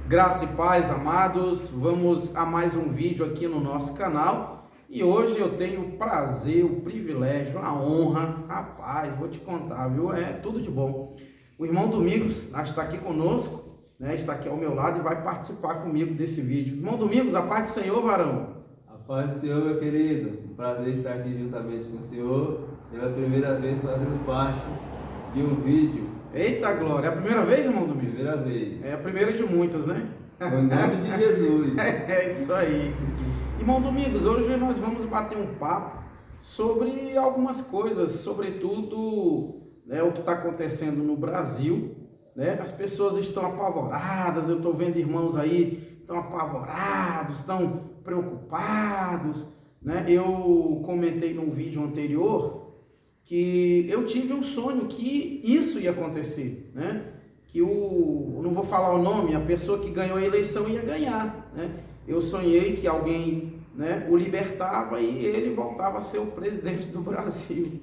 Graça e paz, amados, vamos a mais um vídeo aqui no nosso canal e hoje eu tenho o prazer, o privilégio, a honra, rapaz, vou te contar, viu? É tudo de bom. O irmão Domingos está aqui conosco, né? Está aqui ao meu lado e vai participar comigo desse vídeo. Irmão Domingos, a paz do Senhor, varão. A paz do Senhor, meu querido. Um prazer estar aqui juntamente com o Senhor, pela primeira vez fazendo parte de um vídeo. Eita glória, é a primeira vez, irmão Domingos? Primeira vez. É a primeira de muitas, né? No nome de Jesus. É isso aí. Irmão Domingos, hoje nós vamos bater um papo sobre algumas coisas, sobretudo, né, o que está acontecendo no Brasil, né? As pessoas estão apavoradas, eu estou vendo irmãos aí, estão apavorados, estão preocupados, né? Eu comentei num vídeo anterior que eu tive um sonho que isso ia acontecer, né? Que eu não vou falar o nome, a pessoa que ganhou a eleição ia ganhar, né? Eu sonhei que alguém, né, o libertava e ele voltava a ser o presidente do Brasil.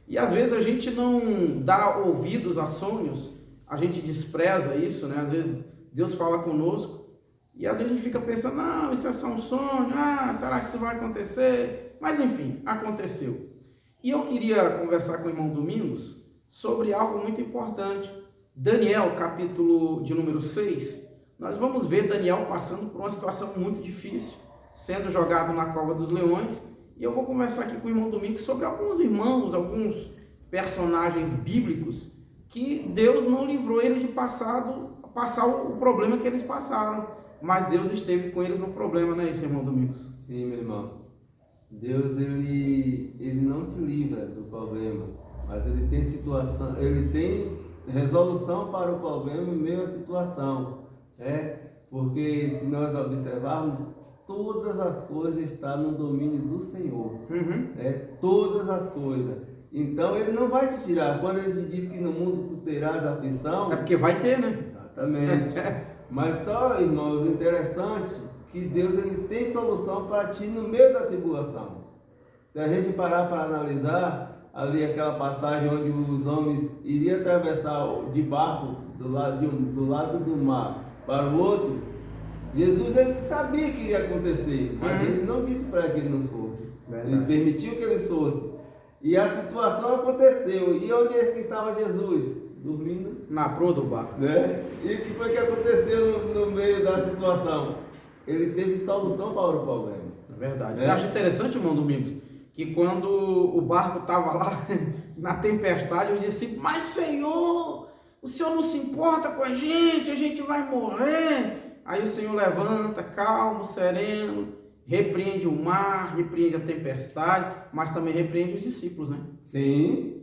E às vezes a gente não dá ouvidos a sonhos, a gente despreza isso, né? Às vezes Deus fala conosco e às vezes a gente fica pensando, não, isso é só um sonho, será que isso vai acontecer? Mas enfim, aconteceu. E eu queria conversar com o irmão Domingos sobre algo muito importante. Daniel, capítulo de número 6, nós vamos ver Daniel passando por uma situação muito difícil, sendo jogado na cova dos leões, e eu vou conversar aqui com o irmão Domingos sobre alguns irmãos, alguns personagens bíblicos, que Deus não livrou eles de passar o problema que eles passaram, mas Deus esteve com eles no problema, não é isso, irmão Domingos? Sim, meu irmão. Deus, ele não te livra do problema, mas ele tem situação, ele tem resolução para o problema em meio à situação, porque se nós observarmos, todas as coisas estão no domínio do Senhor, todas as coisas. Então ele não vai te tirar. Quando ele te diz que no mundo tu terás aflição, é porque vai ter, né? Exatamente. Mas só, irmãos, interessante que Deus, ele tem solução para ti no meio da tribulação. Se a gente parar para analisar ali aquela passagem onde os homens iriam atravessar de barco do lado do mar para o outro, Jesus, ele sabia que iria acontecer, mas ele não disse para que eles não fossem. Ele permitiu que eles fossem. E a situação aconteceu. E onde é que estava Jesus? Dormindo na proa do barco, né? E o que foi que aconteceu no meio da situação? Ele teve solução para o problema. É verdade. Eu acho interessante, irmão Domingos, que quando o barco estava lá na tempestade, eu disse, mas Senhor, o Senhor não se importa com a gente vai morrer. Aí o Senhor levanta, calmo, sereno, repreende o mar, repreende a tempestade, mas também repreende os discípulos, né? Sim,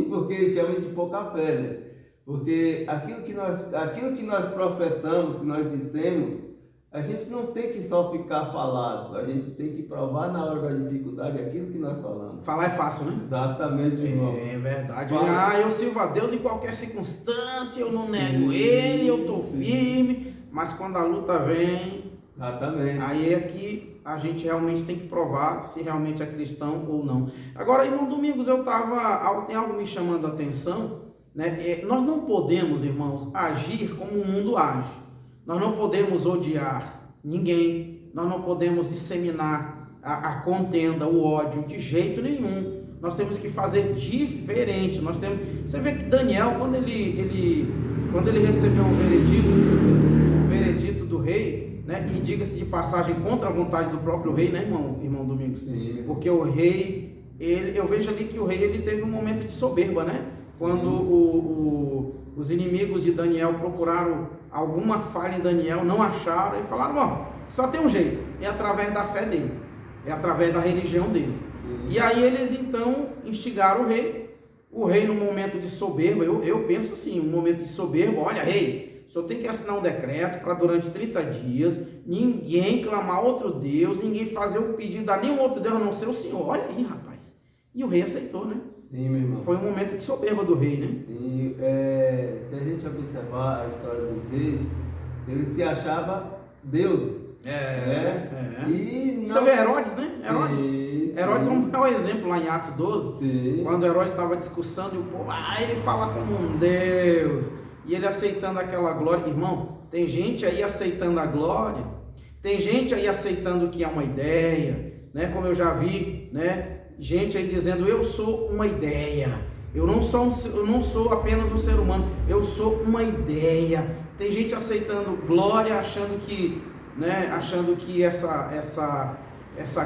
porque eles chamam de pouca fé, né? Porque aquilo que nós professamos, que nós dissemos, a gente não tem que só ficar falado, a gente tem que provar na hora da dificuldade aquilo que nós falamos. Falar é fácil, né? Exatamente, irmão. É verdade. Eu sirvo a Deus em qualquer circunstância, eu não nego Ele, eu estou firme, mas quando a luta vem, exatamente, aí é que a gente realmente tem que provar se realmente é cristão ou não. Agora, irmão Domingos, tem algo me chamando a atenção, né? Nós não podemos, irmãos, agir como o mundo age. Nós não podemos odiar ninguém, nós não podemos disseminar a contenda, o ódio de jeito nenhum. Nós temos que fazer diferente. Você vê que Daniel, quando ele recebeu o veredito do rei, né, e diga-se de passagem contra a vontade do próprio rei, né, irmão Domingos? Sim. Porque o rei, eu vejo ali que o rei ele teve um momento de soberba, né? Sim. Quando os inimigos de Daniel procuraram alguma falha em Daniel, não acharam e falaram, só tem um jeito, é através da fé dele, é através da religião dele. Sim. E aí eles então instigaram o rei no momento de soberba, eu penso assim, um momento de soberba, olha rei, o senhor tem que assinar um decreto para durante 30 dias, ninguém clamar outro Deus, ninguém fazer o pedido a nenhum outro Deus a não ser o Senhor, olha aí rapaz, e o rei aceitou, né? Sim, meu irmão. Foi um momento de soberba do rei, né? Sim, se a gente observar a história dos reis, eles se achavam deuses. E você vê Herodes, né? Sim. Herodes é um exemplo lá em Atos 12, sim, quando Herodes estava discussando e o povo, ele fala como um Deus, e ele aceitando aquela glória. Irmão, tem gente aí aceitando a glória, tem gente aí aceitando que é uma ideia, né? Como eu já vi, né? Gente aí dizendo, eu sou uma ideia, eu não sou apenas um ser humano, eu sou uma ideia. Tem gente aceitando glória, achando que, né? Achando que essa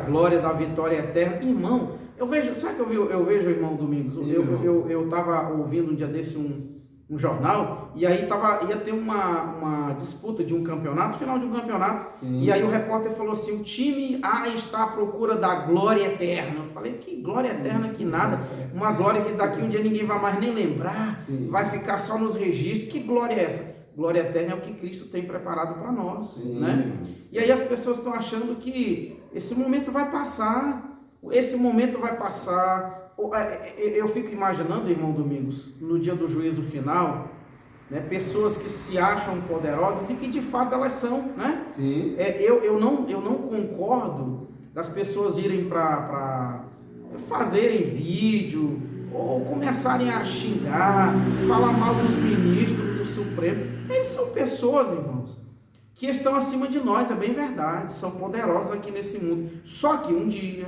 glória da vitória eterna. Irmão, eu vejo, sabe que eu vejo, irmão Domingos? Sim, eu estava ouvindo um dia desse um jornal, e aí ia ter uma disputa de um campeonato, final de um campeonato. Sim. E aí o repórter falou assim, o time A está à procura da glória eterna. Eu falei, que glória eterna que nada, uma glória que daqui um dia ninguém vai mais nem lembrar, sim, vai ficar só nos registros. Que glória é essa? Glória eterna é o que Cristo tem preparado para nós, sim, né? E aí as pessoas estão achando que esse momento vai passar, eu fico imaginando, irmão Domingos, no dia do juízo final, né, pessoas que se acham poderosas e que de fato elas são, né? Sim. Eu não concordo das pessoas irem para fazerem vídeo ou começarem a xingar, falar mal dos ministros do Supremo. Eles são pessoas, irmãos, que estão acima de nós, é bem verdade, são poderosos aqui nesse mundo. Só que um dia,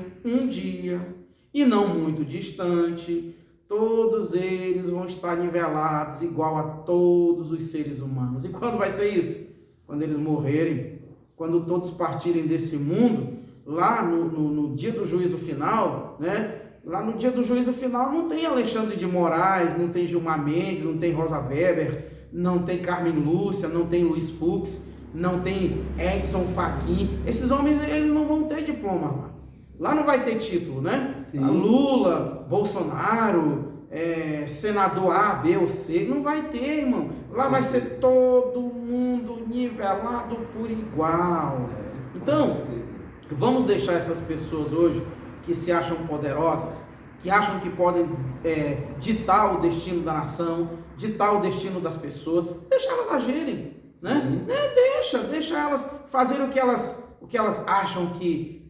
e não muito distante, todos eles vão estar nivelados igual a todos os seres humanos. E quando vai ser isso? Quando eles morrerem, quando todos partirem desse mundo, lá no dia do juízo final, né? Lá no dia do juízo final não tem Alexandre de Moraes, não tem Gilmar Mendes, não tem Rosa Weber, não tem Carmen Lúcia, não tem Luiz Fux, não tem Edson Fachin. Esses homens, eles não vão ter diploma lá. Lá não vai ter título, né? Sim. Lula, Bolsonaro, senador A, B ou C, não vai ter, irmão. Lá vai ser todo mundo nivelado por igual. Então, vamos deixar essas pessoas hoje que se acham poderosas, que acham que podem ditar o destino da nação, ditar o destino das pessoas, deixa elas agirem, né? Deixa elas fazerem o que elas acham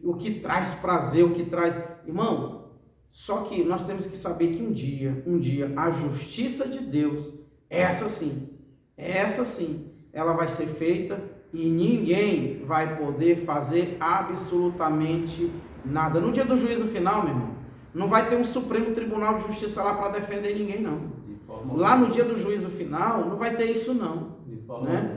o que traz prazer, o que traz... Irmão, só que nós temos que saber que um dia, a justiça de Deus, essa sim, ela vai ser feita e ninguém vai poder fazer absolutamente nada. No dia do juízo final, meu irmão, não vai ter um Supremo Tribunal de Justiça lá para defender ninguém, não. Lá no dia do juízo final, não vai ter isso, não.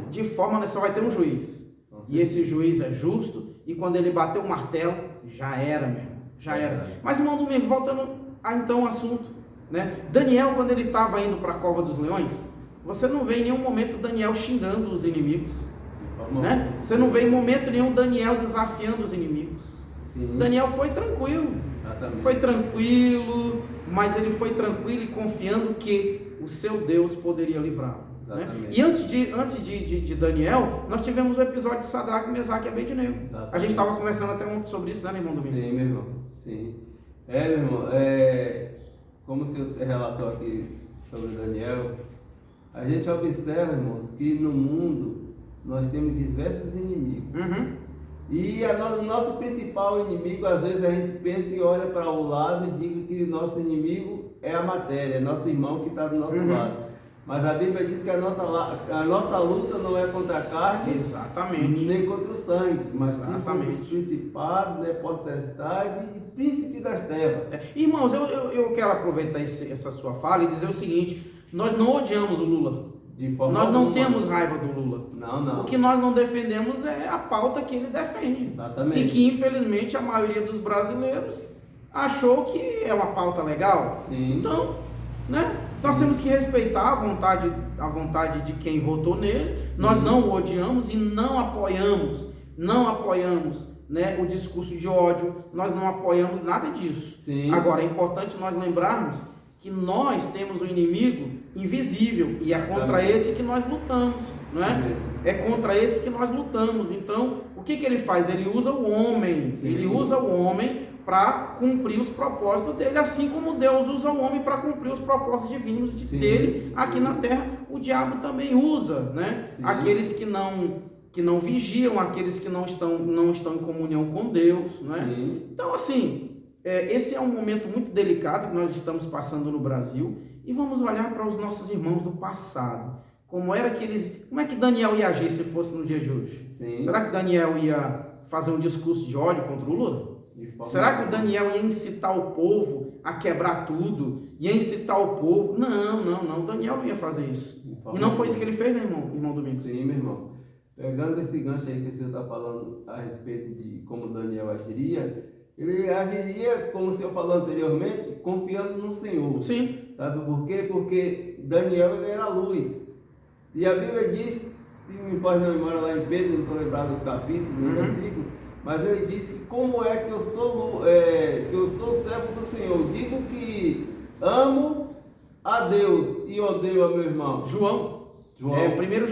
De forma, só vai ter um juiz. E esse juiz é justo, e quando ele bater o martelo, já era, meu irmão, já era. Mas, irmão Domingo, voltando a então o assunto, né? Daniel, quando ele estava indo para a cova dos leões, você não vê em nenhum momento Daniel xingando os inimigos, né? Você não vê em momento nenhum Daniel desafiando os inimigos. Sim. Daniel foi tranquilo, mas ele foi tranquilo e confiando que o seu Deus poderia livrá-lo. Né? E antes de Daniel, nós tivemos o episódio de Sadraque, Mesaque e Abednego. A gente estava conversando até ontem sobre isso, né, irmão Domingos? Sim, meu irmão. Sim. Meu irmão, como o senhor relatou aqui sobre Daniel, a gente observa, irmãos, que no mundo nós temos diversos inimigos. Uhum. E o nosso principal inimigo, às vezes a gente pensa e olha para o lado e diz que nosso inimigo é a matéria, é nosso irmão que está do nosso lado. Mas a Bíblia diz que a nossa luta não é contra a carne, exatamente, nem contra o sangue, mas sim contra os principados, né, potestade e príncipe das trevas. Irmãos, eu quero aproveitar essa sua fala e dizer o seguinte: nós não odiamos o Lula. Nós não temos raiva do Lula. Não. O que nós não defendemos é a pauta que ele defende. Exatamente. E que, infelizmente, a maioria dos brasileiros achou que é uma pauta legal. Sim. Então, né, nós temos que respeitar a vontade de quem votou nele. Sim. Nós não o odiamos e não apoiamos, né, o discurso de ódio. Nós não apoiamos nada disso. Sim. Agora, é importante nós lembrarmos que nós temos um inimigo invisível e é contra esse que nós lutamos, não é? É contra esse que nós lutamos. Então, o que ele faz? Ele usa o homem, para cumprir os propósitos dele, assim como Deus usa o homem para cumprir os propósitos divinos dele aqui na terra. O diabo também usa, né? Aqueles que não vigiam, aqueles que não estão em comunhão com Deus, né? Então, assim, esse é um momento muito delicado que nós estamos passando no Brasil, e vamos olhar para os nossos irmãos do passado. como é que Daniel ia agir se fosse no dia de hoje? Sim. Será que Daniel ia fazer um discurso de ódio contra o Lula? Será que o Daniel ia incitar o povo a quebrar tudo? Ia incitar o povo? Não. Daniel não ia fazer isso. E não foi isso que ele fez, né, irmão Domingos? Sim, meu irmão. Pegando esse gancho aí que o senhor está falando a respeito de como Daniel agiria, ele agiria, como o senhor falou anteriormente, confiando no Senhor. Sim. Sabe por quê? Porque Daniel, ele era a luz. E a Bíblia diz, se me faz a memória lá em Pedro, não estou lembrado do capítulo, do versículo, mas ele disse que como é que eu sou servo do Senhor. Digo que amo a Deus e odeio a meu irmão. João. 1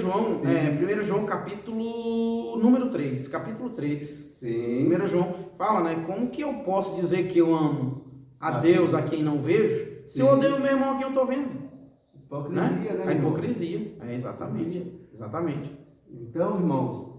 João capítulo número 3, capítulo 3. Sim. 1 João fala, né, como que eu posso dizer que eu amo a Deus a quem não vejo, se eu odeio o meu irmão a quem eu estou vendo? Hipocrisia, né? A hipocrisia, exatamente. Então, irmãos,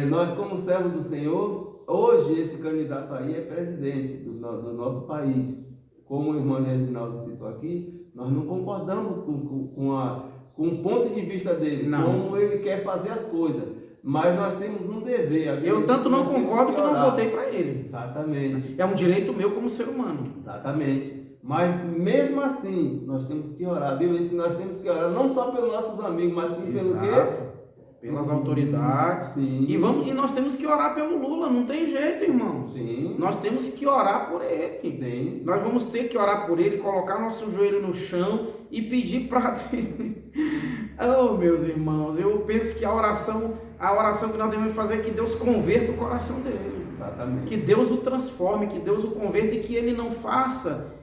nós como servos do Senhor, hoje esse candidato aí é presidente do nosso país. Como o irmão Reginaldo citou aqui, nós não concordamos com o ponto de vista dele, como ele quer fazer as coisas. Mas nós temos um dever. Eu tanto não concordo que não votei para ele. Exatamente. É um direito meu como ser humano. Exatamente. Mas mesmo assim, nós temos que orar. A Bíblia diz que nós temos que orar não só pelos nossos amigos, mas sim pelo quê? Pelas autoridades. Sim. E nós temos que orar pelo Lula, não tem jeito, irmão. Sim. Nós temos que orar por ele. Sim. Nós vamos ter que orar por ele, colocar nosso joelho no chão e pedir para ele. Oh, meus irmãos, eu penso que a oração que nós devemos fazer é que Deus converta o coração dele. Exatamente. Que Deus o transforme, que Deus o converta e que ele não faça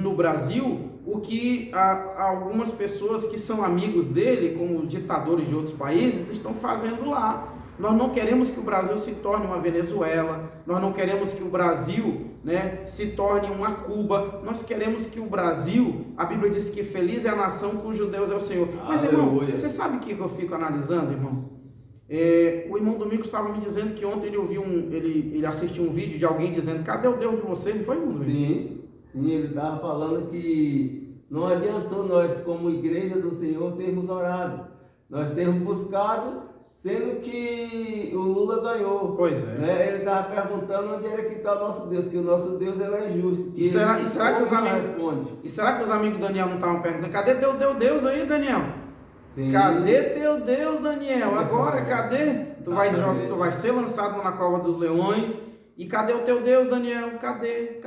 no Brasil o que algumas pessoas que são amigos dele, como ditadores de outros países, estão fazendo lá. Nós não queremos que o Brasil se torne uma Venezuela, nós não queremos que o Brasil, se torne uma Cuba, nós queremos que o Brasil, a Bíblia diz que feliz é a nação cujo Deus é o Senhor. Mas, irmão, você sabe o que eu fico analisando, irmão? O irmão Domingos estava me dizendo que ontem ele assistiu um vídeo de alguém dizendo: cadê o Deus de você? Não foi, irmão? Sim, ele estava falando que não adiantou nós, como igreja do Senhor, termos orado. Nós temos buscado, sendo que o Lula ganhou. Pois é. Ele estava perguntando onde era que está o nosso Deus, que o nosso Deus ele é justo. E será que os amigos de Daniel não estavam perguntando: cadê teu Deus aí, Daniel? Sim. Cadê teu Deus, Daniel? Agora, cadê? Tu vai ser lançado na cova dos leões. E cadê o teu Deus, Daniel? Cadê?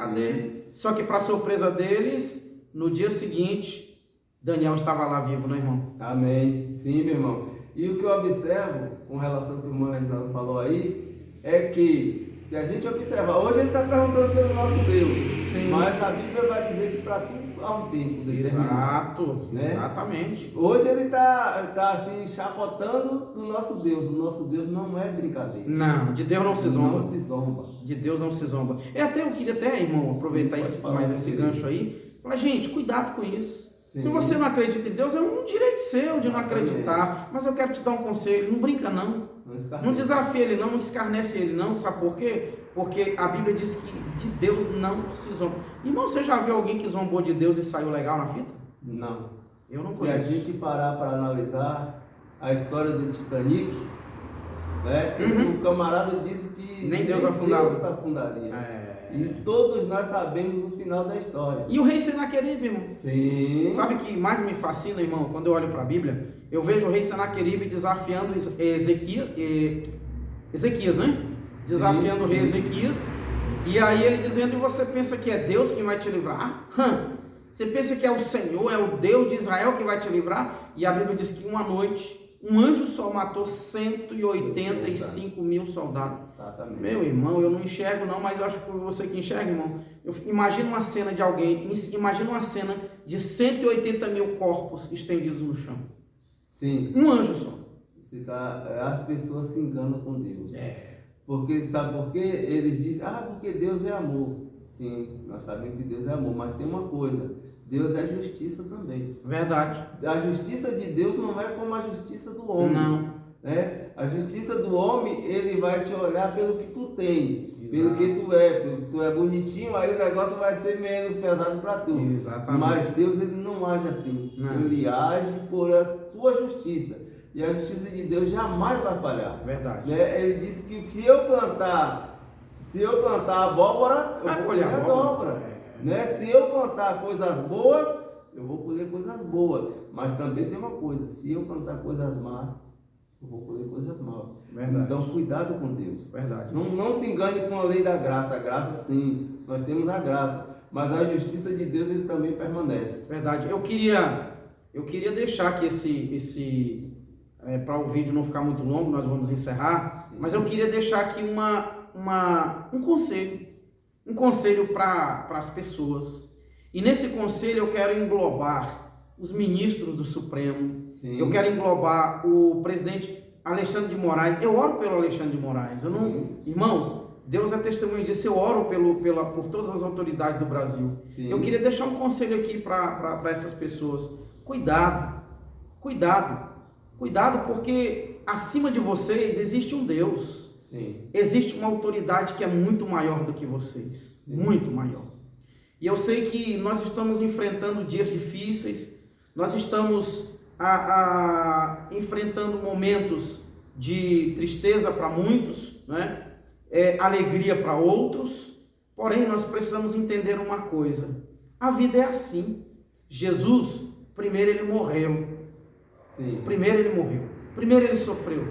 Só que, para surpresa deles, no dia seguinte, Daniel estava lá vivo, né, irmão? Amém. Sim, meu irmão. E o que eu observo, com relação ao que o irmão Reginaldo falou aí, é que, se a gente observar, hoje ele está perguntando pelo nosso Deus. Sim. Mas a Bíblia vai dizer que para tudo há um tempo determinado. Exatamente. Hoje ele está assim, chapotando do nosso Deus. O nosso Deus não é brincadeira. Não, de Deus não se zomba. Não se zomba. De Deus não se zomba. Eu queria até, irmão, aproveitar esse gancho aí. Falar, gente, cuidado com isso. Sim. Se você não acredita em Deus, é um direito seu de não acreditar. Mas eu quero te dar um conselho: não brinca não. Não desafia ele não escarnece ele não. Sabe por quê? Porque a Bíblia diz que de Deus não se zomba. Irmão, você já viu alguém que zombou de Deus e saiu legal na fita? Não. Eu não conheço. Se a gente parar para analisar a história do Titanic, o camarada disse que nem Deus afundaria. E todos nós sabemos o final da história. E o rei Senaqueribe, irmão? Sim. Sabe o que mais me fascina, irmão? Quando eu olho para a Bíblia, eu vejo o rei Senaqueribe desafiando Ezequias, né? Desafiando o rei Ezequias. E aí ele dizendo: e você pensa que é Deus que vai te livrar? Você pensa que é o Senhor, é o Deus de Israel que vai te livrar? E a Bíblia diz que uma noite, um anjo só matou 185 mil soldados. Exatamente. Meu irmão, eu não enxergo não, mas eu acho que você que enxerga, irmão. Imagina uma cena de alguém, imagina uma cena de 180 mil corpos estendidos no chão. Sim. Um anjo só. As pessoas se enganam com Deus. Porque, sabe por quê? Eles dizem: porque Deus é amor. Sim, nós sabemos que Deus é amor, mas tem uma coisa: Deus é justiça também. Verdade. A justiça de Deus não é como a justiça do homem. Não. né? A justiça do homem, ele vai te olhar pelo que tu tem, Exato. pelo que tu é, pelo que tu é bonitinho, aí o negócio vai ser menos pesado para tu. Exatamente. Mas Deus, ele não age assim. Não. Ele age por a sua justiça. E a justiça de Deus jamais vai falhar. Verdade. Né? Ele disse que se eu plantar abóbora, eu Vai vou colher colher abóbora. Né? Se eu plantar coisas boas, eu vou colher coisas boas. Mas também tem uma coisa, se eu plantar coisas más, eu vou colher coisas más. Verdade. Então cuidado com Deus. Verdade. Não se engane com a lei da graça. A graça sim, nós temos a graça. Mas a justiça de Deus, ele também permanece. Verdade. Eu queria deixar aqui para o vídeo não ficar muito longo, nós vamos encerrar, sim. Mas eu queria deixar aqui um conselho para as pessoas. E nesse conselho eu quero englobar os ministros do Supremo, sim. Eu quero englobar o presidente Alexandre de Moraes. Eu oro pelo Alexandre de Moraes. Eu não, irmãos, Deus é testemunho disso. Eu oro por todas as autoridades do Brasil. Sim. Eu queria deixar um conselho aqui para essas pessoas. Cuidado, porque acima de vocês existe um Deus. Sim. Existe uma autoridade que é muito maior do que vocês. Sim. Muito maior. E eu sei que nós estamos enfrentando dias difíceis, nós estamos enfrentando momentos de tristeza para muitos, né? Alegria para outros, porém nós precisamos entender uma coisa: a vida é assim. Jesus, primeiro ele morreu, sim. Primeiro ele sofreu,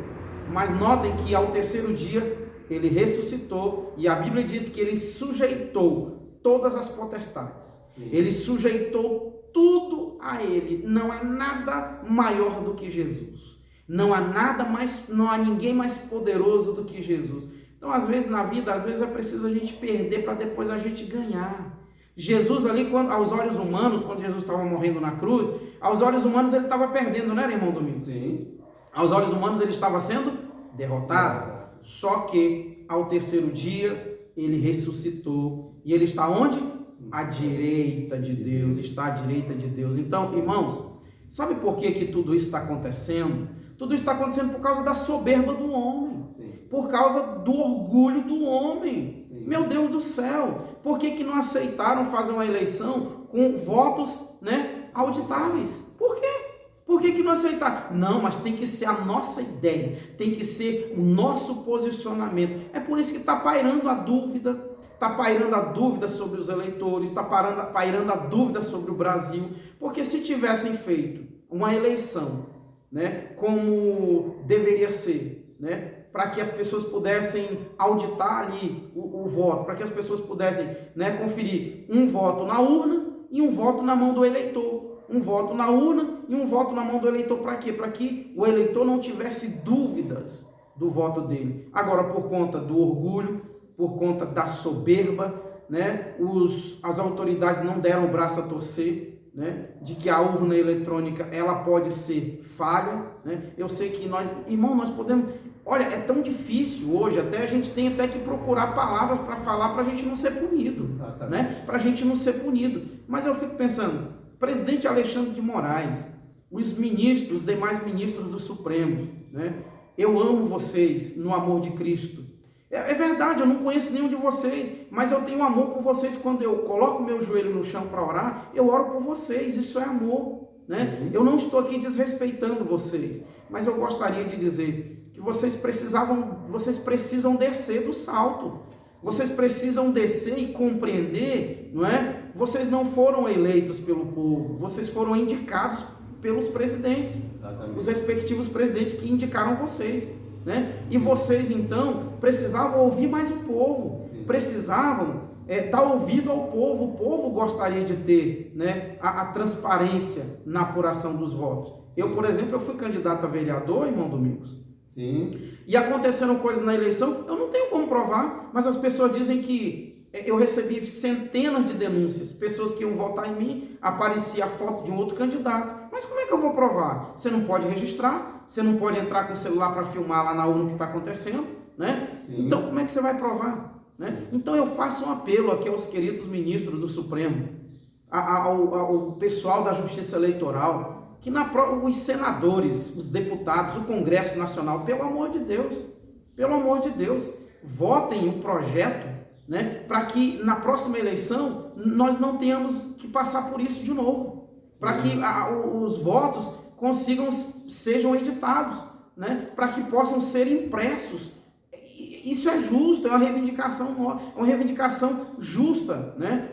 mas notem que ao terceiro dia ele ressuscitou, e a Bíblia diz que ele sujeitou todas as potestades, sim. Ele sujeitou tudo a ele. Não há nada maior do que Jesus, não há ninguém mais poderoso do que Jesus. Então às vezes na vida, é preciso a gente perder para depois a gente ganhar. Jesus ali, aos olhos humanos, quando Jesus estava morrendo na cruz, aos olhos humanos ele estava perdendo, não era, irmão Domingos? Sim. Aos olhos humanos ele estava sendo derrotado. Só que ao terceiro dia ele ressuscitou, e ele está onde? À direita de Deus, está à direita de Deus. Então, irmãos, sabe por que tudo isso está acontecendo? Tudo isso está acontecendo por causa da soberba do homem, sim. Por causa do orgulho do homem. Sim. Meu Deus do céu, por que não aceitaram fazer uma eleição com votos, né, auditáveis? Por quê? Por que não aceitaram? Não, mas tem que ser a nossa ideia, tem que ser o nosso posicionamento. É por isso que está pairando a dúvida. Está pairando a dúvida sobre os eleitores, está pairando a dúvida sobre o Brasil, porque se tivessem feito uma eleição, né, como deveria ser, né, para que as pessoas pudessem auditar ali o voto, para que as pessoas pudessem, né, conferir um voto na urna e um voto na mão do eleitor, um voto na urna e um voto na mão do eleitor, para quê? Para que o eleitor não tivesse dúvidas do voto dele. Agora, por conta do orgulho, por conta da soberba, né, as autoridades não deram o braço a torcer, né, de que a urna eletrônica ela pode ser falha, né? Eu sei que nós podemos, olha, é tão difícil hoje, a gente tem que procurar palavras para falar para a gente não ser punido, né? Para a gente não ser punido. Mas eu fico pensando, presidente Alexandre de Moraes, os demais ministros do Supremo, né? Eu amo vocês no amor de Cristo. É verdade, eu não conheço nenhum de vocês, mas eu tenho amor por vocês. Quando eu coloco meu joelho no chão para orar, eu oro por vocês, isso é amor, né? Uhum. Eu não estou aqui desrespeitando vocês, mas eu gostaria de dizer que vocês precisam descer do salto, vocês precisam descer e compreender, não é? Vocês não foram eleitos pelo povo, vocês foram indicados pelos presidentes, exatamente. Os respectivos presidentes que indicaram vocês. Né? E vocês então precisavam ouvir mais o povo, sim. Precisavam dar ouvido ao povo. O povo gostaria de ter, né, a transparência na apuração dos votos. Eu, por exemplo, eu fui candidato a vereador, irmão Domingos. Sim. E aconteceram coisas na eleição, eu não tenho como provar, mas as pessoas dizem que eu recebi centenas de denúncias, pessoas que iam votar em mim, aparecia a foto de um outro candidato. Mas como é que eu vou provar? Você não pode registrar, você não pode entrar com o celular para filmar lá na urna o que está acontecendo, né? Sim. Então como é que você vai provar? Né? Então eu faço um apelo aqui aos queridos ministros do Supremo, ao pessoal da Justiça Eleitoral, que os senadores, os deputados, o Congresso Nacional, pelo amor de Deus, votem um projeto, né, para que na próxima eleição nós não tenhamos que passar por isso de novo, para que os votos sejam editados, né, para que possam ser impressos. Isso é justo, é uma reivindicação justa, né?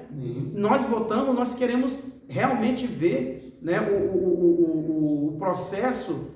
Nós votamos, nós queremos realmente ver, né, o processo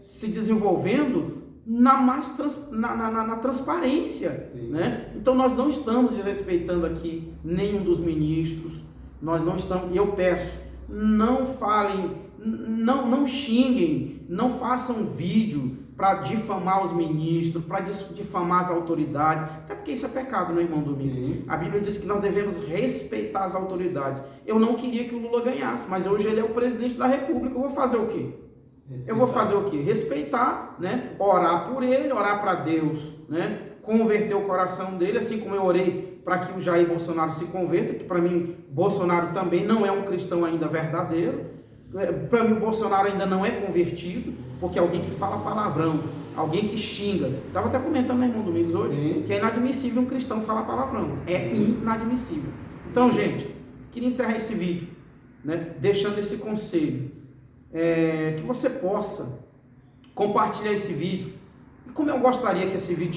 se desenvolvendo na transparência, né? Então nós não estamos desrespeitando aqui nenhum dos ministros, nós não estamos, e eu peço, não falem, não xinguem, não façam vídeo para difamar os ministros, para difamar as autoridades, até porque isso é pecado, né, irmão Domingos? A Bíblia diz que nós devemos respeitar as autoridades. Eu não queria que o Lula ganhasse, mas hoje ele é o presidente da República, eu vou fazer o quê? Respeitar, né? Orar por ele, orar para Deus, né? Converter o coração dele, assim como eu orei para que o Jair Bolsonaro se converta, que para mim Bolsonaro também não é um cristão ainda verdadeiro. Para mim o Bolsonaro ainda não é convertido, porque é alguém que fala palavrão, alguém que xinga. Estava até comentando, né, irmão Domingos, hoje, que é inadmissível um cristão falar palavrão. É inadmissível. Então, gente, queria encerrar esse vídeo, né, deixando esse conselho, que você possa compartilhar esse vídeo. E como eu gostaria que esse vídeo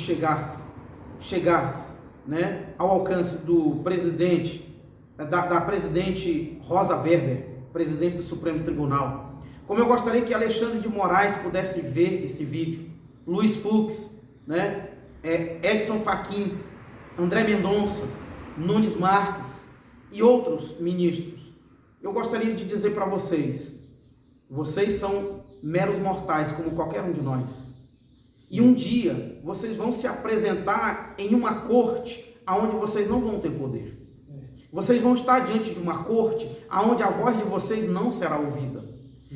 chegasse, né, ao alcance do presidente, da presidente Rosa Weber, presidente do Supremo Tribunal. Como eu gostaria que Alexandre de Moraes pudesse ver esse vídeo, Luiz Fux, né, Edson Fachin, André Mendonça, Nunes Marques e outros ministros. Eu gostaria de dizer para vocês, vocês são meros mortais como qualquer um de nós. E um dia vocês vão se apresentar em uma corte onde vocês não vão ter poder. Vocês vão estar diante de uma corte onde a voz de vocês não será ouvida.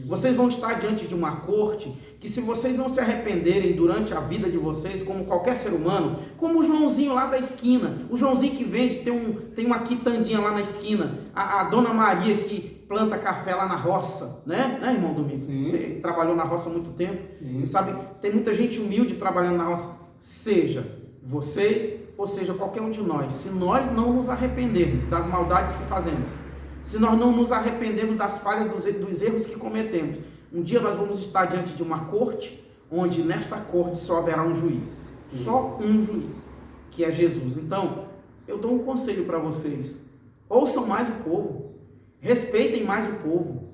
Vocês vão estar diante de uma corte que, se vocês não se arrependerem durante a vida de vocês, como qualquer ser humano, como o Joãozinho lá da esquina, o Joãozinho que vende, tem uma quitandinha lá na esquina, a Dona Maria que planta café lá na roça, né irmão Domingos? Você trabalhou na roça há muito tempo, você sabe, tem muita gente humilde trabalhando na roça. Seja vocês, ou seja, qualquer um de nós, se nós não nos arrependermos das maldades que fazemos, se nós não nos arrependermos das falhas, dos erros que cometemos, um dia nós vamos estar diante de uma corte, onde nesta corte só haverá um juiz, só um juiz, que é Jesus. Então, eu dou um conselho para vocês: ouçam mais o povo, respeitem mais o povo,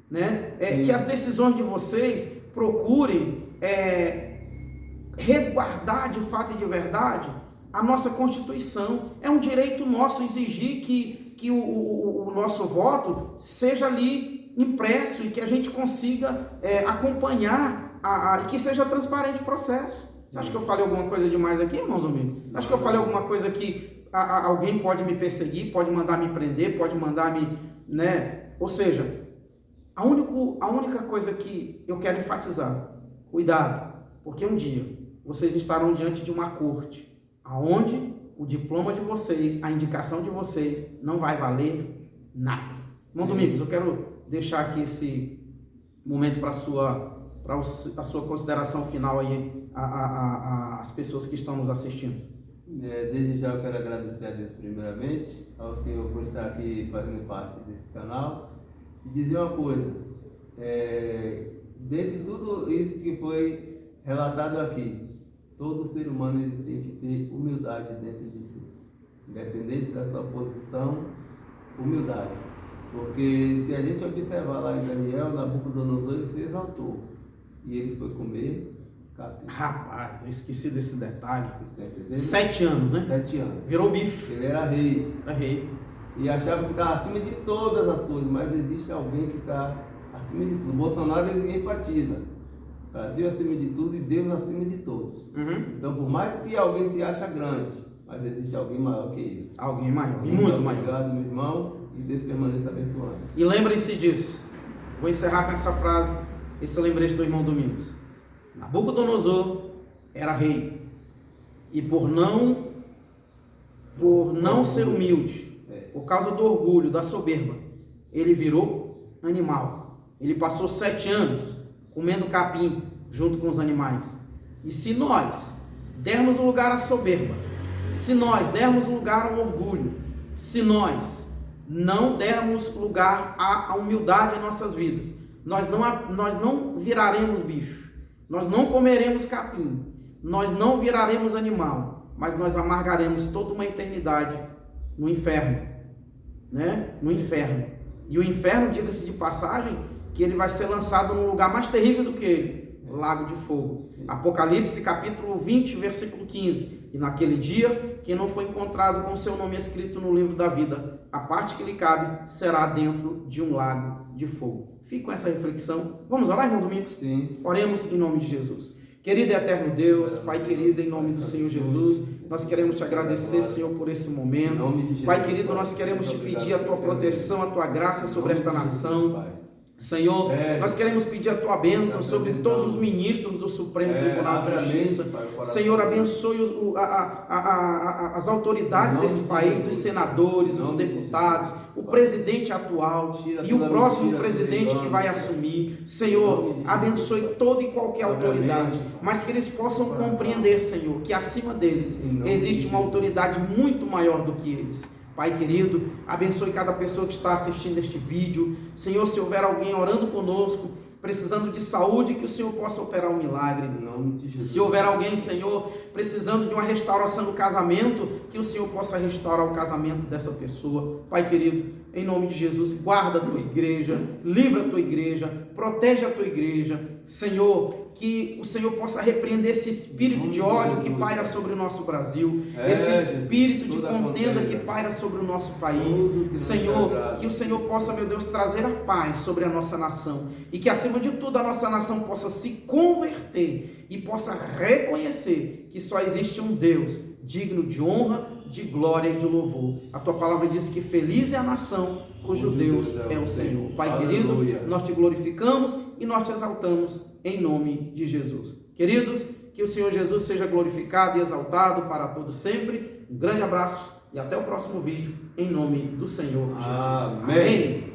né? Que as decisões de vocês procurem resguardar de fato e de verdade a nossa Constituição. É um direito nosso exigir que o nosso voto seja ali impresso e que a gente consiga acompanhar e que seja transparente o processo. Você acha que eu falei alguma coisa demais aqui, irmão Domingos? Acho que eu falei alguma coisa que alguém pode me perseguir, pode mandar me prender, pode mandar me... né? Ou seja, a única coisa que eu quero enfatizar: cuidado, porque um dia vocês estarão diante de uma corte aonde o diploma de vocês, a indicação de vocês não vai valer nada. Irmão Domingos, eu quero deixar aqui esse momento para a sua consideração final aí, às pessoas que estão nos assistindo. Desde já eu quero agradecer a Deus primeiramente, ao Senhor por estar aqui fazendo parte desse canal, e dizer uma coisa: dentre tudo isso que foi relatado aqui, todo ser humano ele tem que ter humildade dentro de si, independente da sua posição, humildade. Porque se a gente observar lá em Daniel, Nabucodonosor ele se exaltou e ele foi comer capim. Rapaz, eu esqueci desse detalhe. Você está entendendo? 7 anos, né? 7 anos. Virou bicho. Ele era rei. Era rei. E achava que estava acima de todas as coisas, mas existe alguém que está acima de tudo. Bolsonaro ele enfatiza: Brasil acima de tudo e Deus acima de todos. Então, por mais que alguém se acha grande, mas existe alguém maior que ele. Alguém maior, e muito maior. Obrigado, meu irmão, e Deus permaneça abençoando. E lembrem-se disso. Vou encerrar com essa frase, esse lembrete do irmão Domingos. Nabucodonosor era rei, e por não ser humilde, por causa do orgulho, da soberba, ele virou animal. Ele passou 7 anos comendo capim junto com os animais. E se nós dermos lugar à soberba, se nós dermos lugar ao orgulho, se nós não dermos lugar à humildade em nossas vidas, nós não viraremos bicho, nós não comeremos capim, nós não viraremos animal, mas nós amargaremos toda uma eternidade no inferno, né? No inferno. E o inferno, diga-se de passagem, que ele vai ser lançado num lugar mais terrível do que ele, lago de fogo. Sim. Apocalipse capítulo 20, versículo 15. E naquele dia, quem não foi encontrado com o seu nome escrito no livro da vida, a parte que lhe cabe será dentro de um lago de fogo. Fique com essa reflexão. Vamos orar, irmão Domingos? Sim. Oremos em nome de Jesus. Querido e eterno Deus, Pai querido, em nome do Senhor Jesus, nós queremos te agradecer, Senhor, por esse momento. Pai querido, nós queremos te pedir a tua proteção, a tua graça sobre esta nação. Senhor, nós queremos pedir a tua bênção sobre todos os ministros do Supremo Tribunal de Justiça. Senhor, abençoe as autoridades desse país, os senadores, os deputados, o presidente atual e o próximo presidente que vai assumir. Senhor, abençoe toda e qualquer autoridade, mas que eles possam compreender, Senhor, que acima deles existe uma autoridade muito maior do que eles. Pai querido, abençoe cada pessoa que está assistindo este vídeo. Senhor, se houver alguém orando conosco, precisando de saúde, que o Senhor possa operar um milagre. Em nome de Jesus. Se houver alguém, Senhor, precisando de uma restauração do casamento, que o Senhor possa restaurar o casamento dessa pessoa. Pai querido, em nome de Jesus, guarda a tua igreja, livra a tua igreja, protege a tua igreja. Senhor, que o Senhor possa repreender esse espírito de ódio que paira sobre o nosso Brasil, esse espírito de contenda que paira sobre o nosso país. Senhor, que o Senhor possa, meu Deus, trazer a paz sobre a nossa nação e que, acima de tudo, a nossa nação possa se converter e possa reconhecer que só existe um Deus digno de honra, de glória e de louvor. A tua palavra diz que feliz é a nação cujo Deus é o Senhor. Pai querido, nós te glorificamos e nós te exaltamos em nome de Jesus. Queridos, que o Senhor Jesus seja glorificado e exaltado para todos sempre. Um grande abraço e até o próximo vídeo, em nome do Senhor Jesus. Amém.